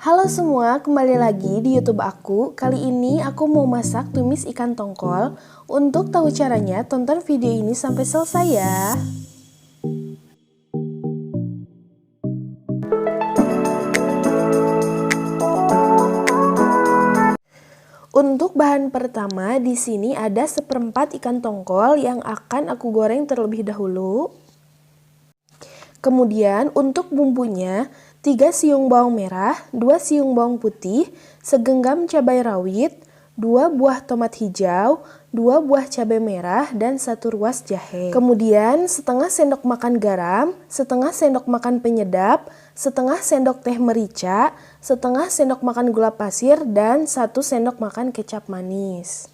Halo semua, kembali lagi di YouTube aku. Kali ini aku mau masak tumis ikan tongkol. Untuk tahu caranya, tonton video ini sampai selesai ya. Untuk bahan pertama, di sini ada seperempat ikan tongkol yang akan aku goreng terlebih dahulu. Kemudian untuk bumbunya, 3 siung bawang merah, 2 siung bawang putih, segenggam cabai rawit, 2 buah tomat hijau, 2 buah cabai merah, dan 1 ruas jahe. Kemudian setengah sendok makan garam, setengah sendok makan penyedap, setengah sendok teh merica, setengah sendok makan gula pasir, dan 1 sendok makan kecap manis.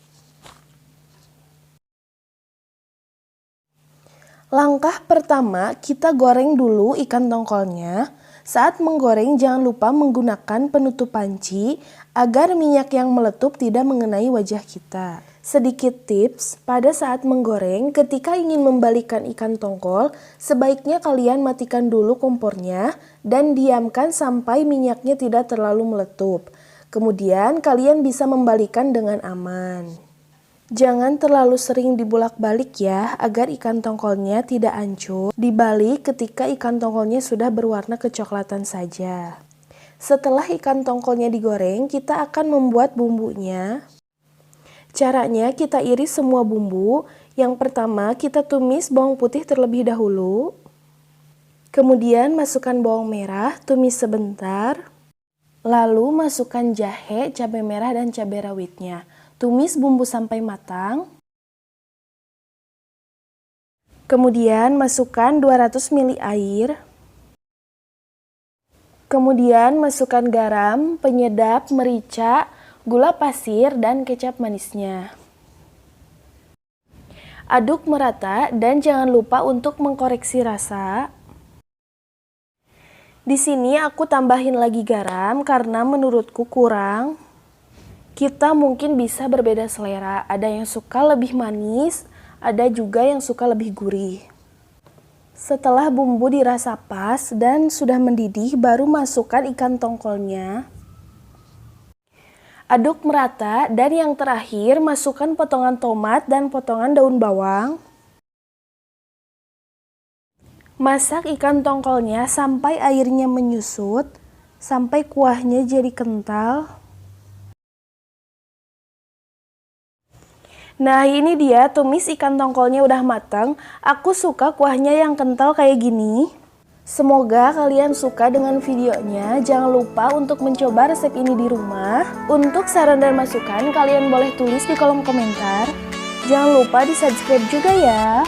Langkah pertama, kita goreng dulu ikan tongkolnya. Saat menggoreng, jangan lupa menggunakan penutup panci agar minyak yang meletup tidak mengenai wajah kita. Sedikit tips, pada saat menggoreng, ketika ingin membalikkan ikan tongkol, sebaiknya kalian matikan dulu kompornya dan diamkan sampai minyaknya tidak terlalu meletup. Kemudian kalian bisa membalikkan dengan aman. Jangan terlalu sering dibolak-balik ya, agar ikan tongkolnya tidak hancur. Dibalik ketika ikan tongkolnya sudah berwarna kecoklatan saja. Setelah ikan tongkolnya digoreng, kita akan membuat bumbunya. Caranya kita iris semua bumbu. Yang pertama kita tumis bawang putih terlebih dahulu. Kemudian masukkan bawang merah, tumis sebentar. Lalu masukkan jahe, cabai merah, dan cabai rawitnya. Tumis bumbu sampai matang. Kemudian masukkan 200 ml air. Kemudian masukkan garam, penyedap, merica, gula pasir, dan kecap manisnya. Aduk merata dan jangan lupa untuk mengkoreksi rasa. Di sini aku tambahin lagi garam karena menurutku kurang. Kita mungkin bisa berbeda selera, ada yang suka lebih manis, ada juga yang suka lebih gurih. Setelah bumbu dirasa pas dan sudah mendidih, baru masukkan ikan tongkolnya. Aduk merata dan yang terakhir masukkan potongan tomat dan potongan daun bawang. Masak ikan tongkolnya sampai airnya menyusut, sampai kuahnya jadi kental. Nah ini dia tumis ikan tongkolnya udah matang. Aku suka kuahnya yang kental kayak gini. Semoga kalian suka dengan videonya. Jangan lupa untuk mencoba resep ini di rumah. Untuk saran dan masukan kalian boleh tulis di kolom komentar. Jangan lupa di subscribe juga ya.